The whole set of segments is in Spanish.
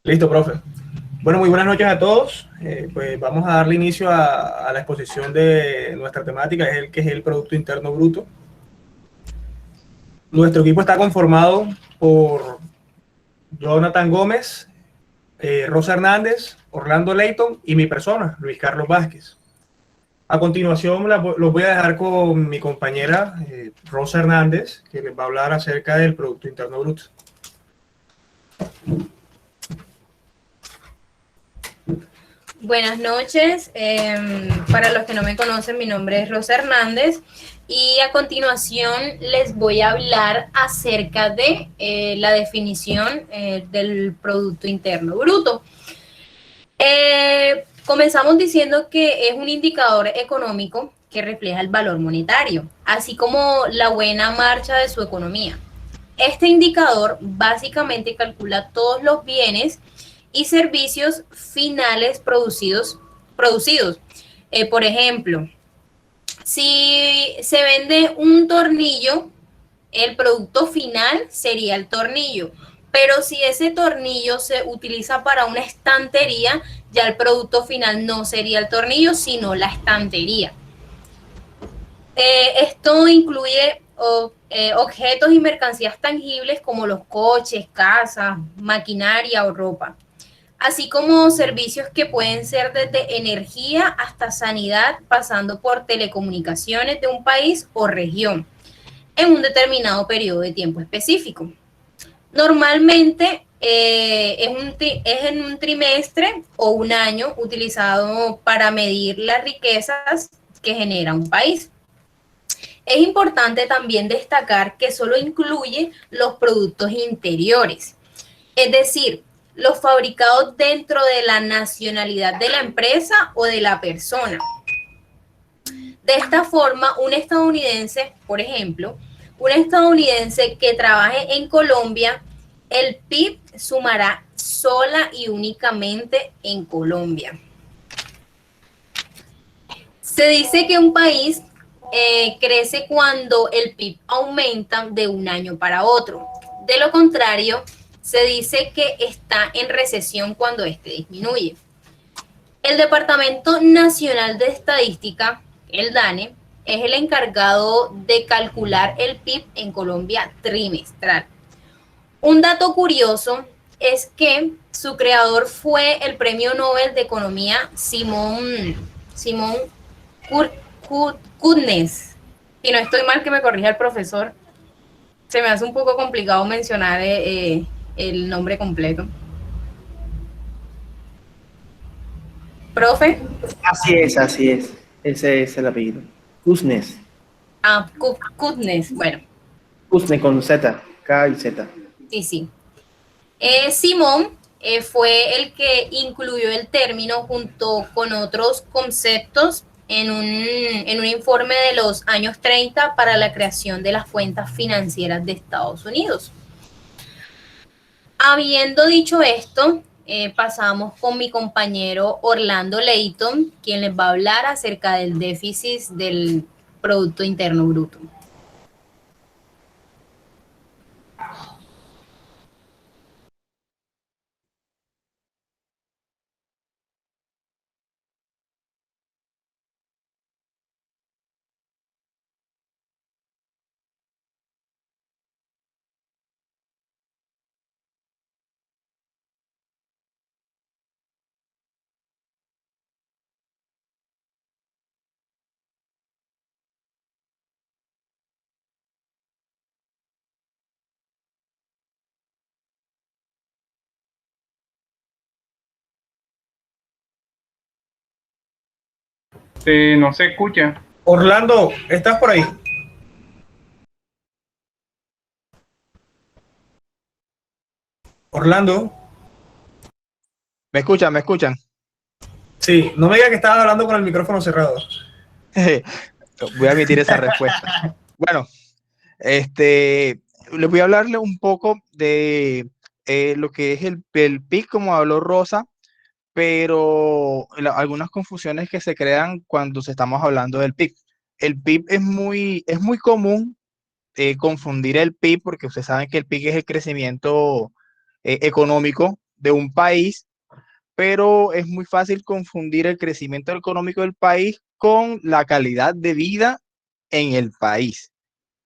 Listo, profe. Bueno, muy buenas noches a todos. Pues vamos a darle inicio a la exposición de nuestra temática, que es el Producto Interno Bruto. Nuestro equipo está conformado por Jonathan Gómez, Rosa Hernández, Orlando Leighton y mi persona, Luis Carlos Vázquez. A continuación los voy a dejar con mi compañera Rosa Hernández, que les va a hablar acerca del Producto Interno Bruto. Buenas noches. Para los que no me conocen, mi nombre es Rosa Hernández y a continuación les voy a hablar acerca de la definición del Producto Interno Bruto. Comenzamos diciendo que es un indicador económico que refleja el valor monetario, así como la buena marcha de su economía. Este indicador básicamente calcula todos los bienes y servicios finales producidos. Por ejemplo, si se vende un tornillo, el producto final sería el tornillo. Pero si ese tornillo se utiliza para una estantería, ya el producto final no sería el tornillo, sino la estantería. Esto incluye objetos y mercancías tangibles como los coches, casas, maquinaria o ropa, así como servicios que pueden ser desde energía hasta sanidad, pasando por telecomunicaciones de un país o región en un determinado periodo de tiempo específico. Normalmente es en un trimestre o un año utilizado para medir las riquezas que genera un país. Es importante también destacar que solo incluye los productos interiores, es decir, los fabricados dentro de la nacionalidad de la empresa o de la persona. De esta forma, un estadounidense, por ejemplo, un estadounidense que trabaje en Colombia, el PIB sumará sola y únicamente en Colombia. Se dice que un país crece cuando el PIB aumenta de un año para otro. De lo contrario, se dice que está en recesión cuando este disminuye. El Departamento Nacional de Estadística, el DANE, es el encargado de calcular el PIB en Colombia trimestral. Un dato curioso es que su creador fue el Premio Nobel de Economía Simón Kutnes. Si no estoy mal, que me corrija el profesor. Se me hace un poco complicado mencionar el nombre completo. ¿Profe? Así es. Ese es el apellido. Kuznets. Ah, Kutnes, bueno. Kuznets con Z, K y Z. Sí, sí. Simón fue el que incluyó el término junto con otros conceptos en un informe de los años 30 para la creación de las cuentas financieras de Estados Unidos. Habiendo dicho esto, pasamos con mi compañero Orlando Leighton, quien les va a hablar acerca del déficit del Producto Interno Bruto. No se escucha. Orlando, ¿estás por ahí? Orlando. ¿Me escuchan? ¿Me escuchan? Sí, no me digas que estabas hablando con el micrófono cerrado. Voy a emitir esa respuesta. Bueno, les voy a hablarle un poco de lo que es el PIB, como habló Rosa, pero algunas confusiones que se crean cuando estamos hablando del PIB. El PIB es muy común confundir el PIB, porque ustedes saben que el PIB es el crecimiento económico de un país, pero es muy fácil confundir el crecimiento económico del país con la calidad de vida en el país.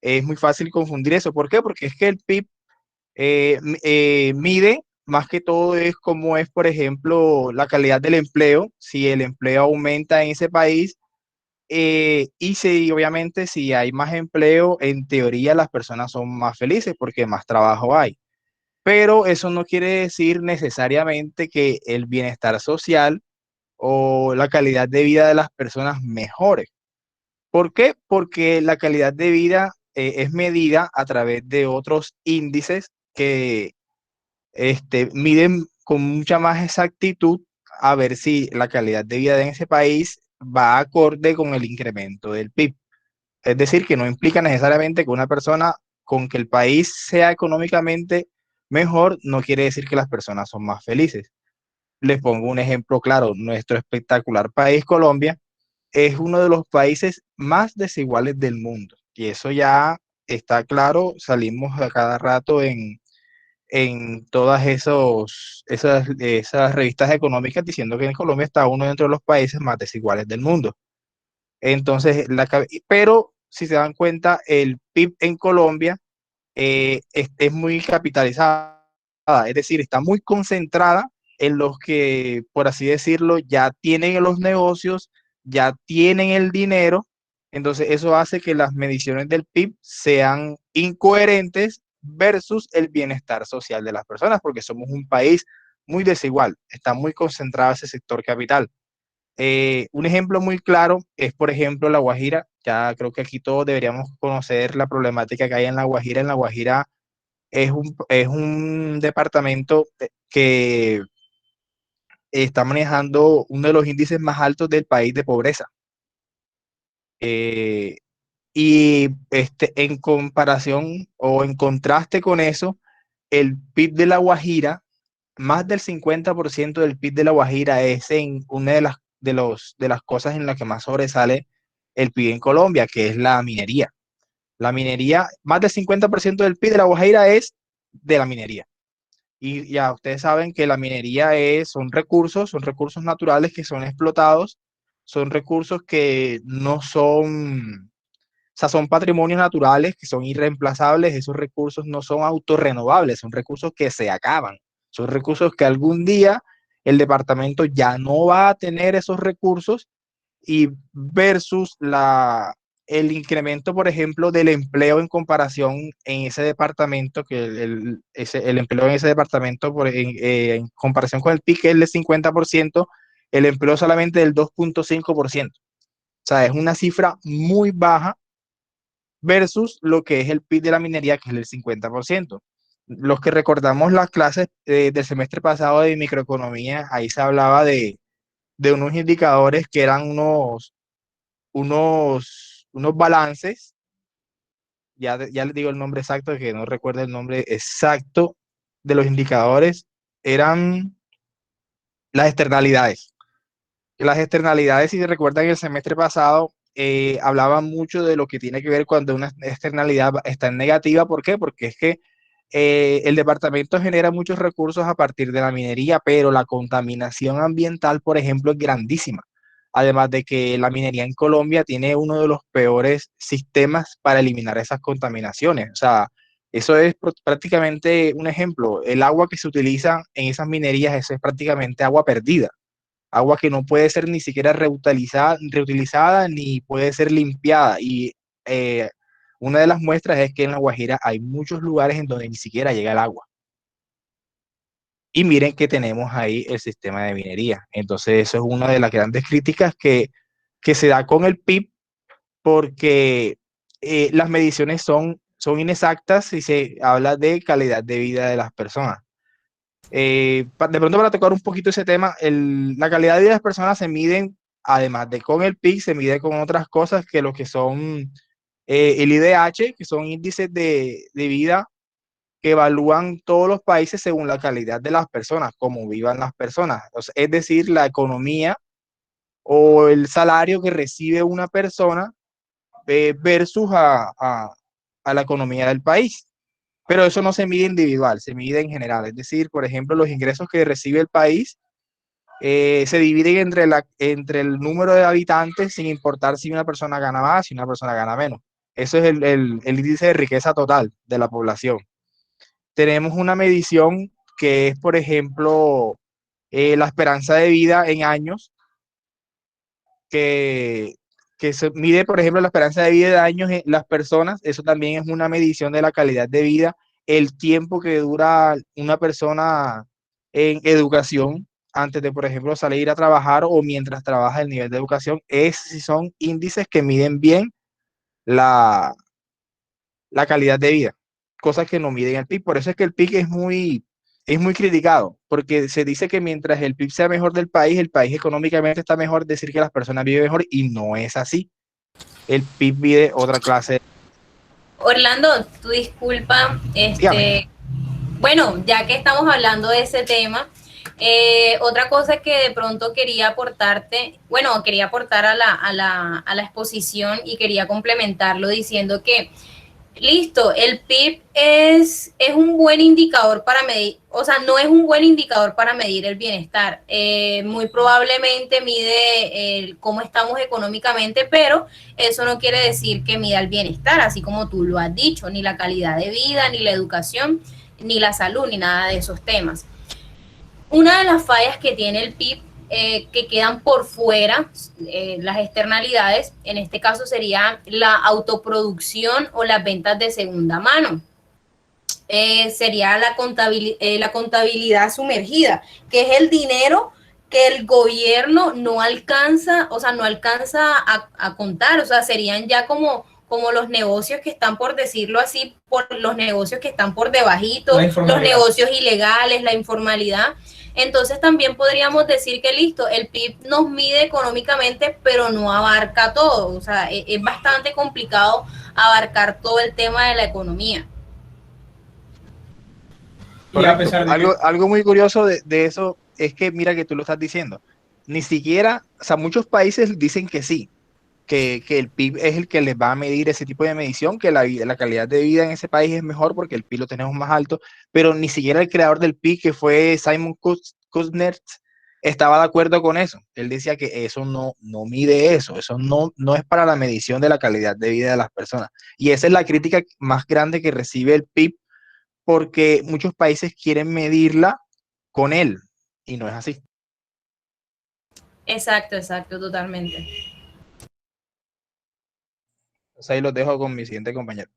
Es muy fácil confundir eso. ¿Por qué? Porque es que el PIB mide más que todo es cómo es, por ejemplo, la calidad del empleo, si el empleo aumenta en ese país, y si obviamente si hay más empleo, en teoría las personas son más felices porque más trabajo hay. Pero eso no quiere decir necesariamente que el bienestar social o la calidad de vida de las personas mejore. ¿Por qué? Porque la calidad de vida es medida a través de otros índices que miden con mucha más exactitud a ver si la calidad de vida en ese país va acorde con el incremento del PIB. Es decir, que no implica necesariamente que una persona con que el país sea económicamente mejor, no quiere decir que las personas son más felices. Les pongo un ejemplo claro, nuestro espectacular país, Colombia, es uno de los países más desiguales del mundo. Y eso ya está claro, salimos a cada rato en todas esas revistas económicas diciendo que en Colombia está uno dentro de los países más desiguales del mundo. Entonces, pero si se dan cuenta, el PIB en Colombia es muy capitalizada, es decir, está muy concentrada en los que, por así decirlo, ya tienen los negocios, ya tienen el dinero. Entonces, eso hace que las mediciones del PIB sean incoherentes versus el bienestar social de las personas, porque somos un país muy desigual, está muy concentrado ese sector capital. Un ejemplo muy claro es, por ejemplo, La Guajira. Ya creo que aquí todos deberíamos conocer la problemática que hay en La Guajira. En La Guajira es un departamento que está manejando uno de los índices más altos del país de pobreza. Eh, y en comparación o en contraste con eso, el PIB de La Guajira, más del 50% del PIB de La Guajira es en una de las cosas en las que más sobresale el PIB en Colombia, que es la minería. La minería, más del 50% del PIB de La Guajira es de la minería. Y ya ustedes saben que la minería son recursos naturales que son explotados, son recursos que no son, o sea, son patrimonios naturales que son irreemplazables. Esos recursos no son autorrenovables, son recursos que se acaban, son recursos que algún día el departamento ya no va a tener esos recursos, y versus el incremento, por ejemplo, del empleo en comparación en ese departamento, que el empleo en ese departamento en comparación con el PIB, que es del 50%, el empleo solamente del 2.5%. O sea, es una cifra muy baja versus lo que es el PIB de la minería, que es el 50%. Los que recordamos las clases del semestre pasado de microeconomía, ahí se hablaba de unos indicadores que eran unos balances. Ya les digo el nombre exacto, que no recuerdo el nombre exacto de los indicadores. Eran las externalidades. Las externalidades, si se recuerdan, el semestre pasado hablaban mucho de lo que tiene que ver cuando una externalidad está en negativa. ¿Por qué? Porque es que el departamento genera muchos recursos a partir de la minería, pero la contaminación ambiental, por ejemplo, es grandísima. Además de que la minería en Colombia tiene uno de los peores sistemas para eliminar esas contaminaciones. O sea, eso es prácticamente un ejemplo. El agua que se utiliza en esas minerías, eso es prácticamente agua perdida, agua que no puede ser ni siquiera reutilizada ni puede ser limpiada. Y eh, una de las muestras es que en La Guajira hay muchos lugares en donde ni siquiera llega el agua. Y miren que tenemos ahí el sistema de minería. Entonces, eso es una de las grandes críticas que se da con el PIB, porque las mediciones son inexactas si se habla de calidad de vida de las personas. De pronto, para tocar un poquito ese tema, la calidad de vida de las personas se miden, además de con el PIB, se mide con otras cosas que lo que son el IDH, que son índices de vida que evalúan todos los países según la calidad de las personas, cómo vivan las personas. O sea, es decir, la economía o el salario que recibe una persona versus a la economía del país. pero eso no se mide individual, se mide en general. Es decir, por ejemplo, los ingresos que recibe el país se dividen entre el número de habitantes sin importar si una persona gana más, si una persona gana menos. Eso es el índice de riqueza total de la población. Tenemos una medición que es, por ejemplo, la esperanza de vida en años, que, que se mide, por ejemplo, la esperanza de vida de años en las personas. Eso también es una medición de la calidad de vida, el tiempo que dura una persona en educación antes de, por ejemplo, salir a trabajar o mientras trabaja el nivel de educación. Esos son índices que miden bien la, la calidad de vida, cosas que no miden el PIB. Por eso es que el PIB es muy criticado, porque se dice que mientras el PIB sea mejor del país, el país económicamente está mejor, decir que las personas viven mejor, y no es así. El PIB vive otra clase. Orlando, tu disculpa, Dígame. bueno, ya que estamos hablando de ese tema, otra cosa que de pronto quería aportarte, bueno, quería aportar a la exposición y quería complementarlo diciendo que listo, el PIB es un buen indicador para medir, o sea, no es un buen indicador para medir el bienestar. Muy probablemente mide cómo estamos económicamente, pero eso no quiere decir que mida el bienestar, así como tú lo has dicho, ni la calidad de vida, ni la educación, ni la salud, ni nada de esos temas. Una de las fallas que tiene el PIB que quedan por fuera, las externalidades, en este caso sería la autoproducción o las ventas de segunda mano. Sería la contabilidad sumergida, que es el dinero que el gobierno no alcanza, o sea, no alcanza a contar, o sea, serían ya como los negocios que están, por decirlo así, por los negocios que están por debajito, los negocios ilegales, la informalidad. Entonces también podríamos decir que listo, el PIB nos mide económicamente, pero no abarca todo. O sea, es bastante complicado abarcar todo el tema de la economía. Y a pesar de que Algo muy curioso de eso es que, mira que tú lo estás diciendo, ni siquiera, o sea, muchos países dicen que sí, que el PIB es el que les va a medir ese tipo de medición, que la calidad de vida en ese país es mejor porque el PIB lo tenemos más alto, pero ni siquiera el creador del PIB, que fue Simon Kuznets, estaba de acuerdo con eso. Él decía que eso no mide eso no es para la medición de la calidad de vida de las personas. Y esa es la crítica más grande que recibe el PIB, porque muchos países quieren medirla con él, y no es así. Exacto, exacto, totalmente. Entonces ahí los dejo con mi siguiente compañero.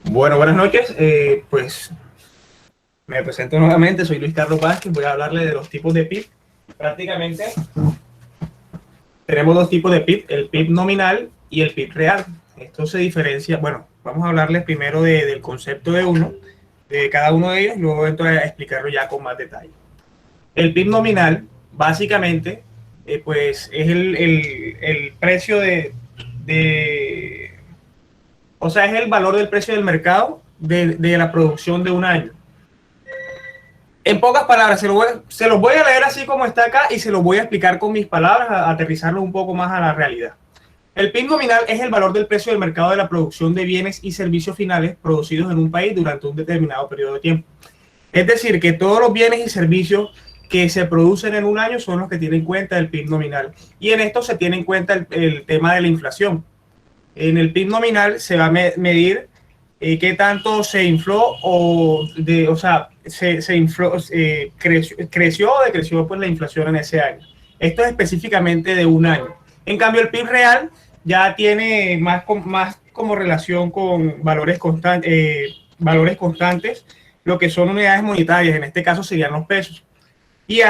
Bueno, buenas noches. Pues me presento nuevamente, soy Luis Carlos Vázquez, voy a hablarle de los tipos de PIB. Prácticamente tenemos dos tipos de PIB, el PIB nominal y el PIB real. Esto se diferencia, bueno, vamos a hablarles primero del concepto de cada uno de ellos, y luego entro a explicarlo ya con más detalle. El PIB nominal, básicamente, pues es el precio o sea, es el valor del precio del mercado de la producción de un año. En pocas palabras, se los voy a leer así como está acá y se los voy a explicar con mis palabras, a aterrizarlo un poco más a la realidad. El PIB nominal es el valor del precio del mercado de la producción de bienes y servicios finales producidos en un país durante un determinado periodo de tiempo. Es decir, que todos los bienes y servicios que se producen en un año son los que tienen en cuenta el PIB nominal. Y en esto se tiene en cuenta el tema de la inflación. En el PIB nominal se va a medir qué tanto se infló o sea, se infló, creció o decreció pues la inflación en ese año. Esto es específicamente de un año. En cambio, el PIB real ya tiene más como relación con valores constantes, lo que son unidades monetarias, en este caso serían los pesos. Y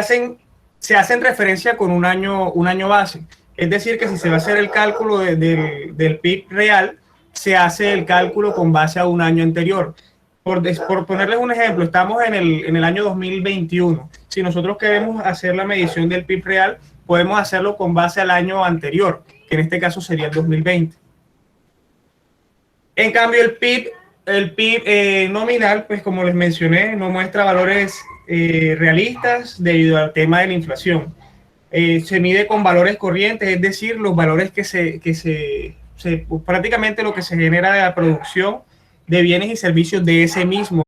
se hacen referencia con un año base. Es decir, que si se va a hacer el cálculo del PIB real, se hace el cálculo con base a un año anterior. Por ponerles un ejemplo, estamos en el año 2021. Si nosotros queremos hacer la medición del PIB real, podemos hacerlo con base al año anterior, que en este caso sería el 2020. En cambio, el PIB El PIB nominal, pues como les mencioné, no muestra valores realistas debido al tema de la inflación. Se mide con valores corrientes, es decir, los valores prácticamente lo que se genera de la producción de bienes y servicios de ese mismo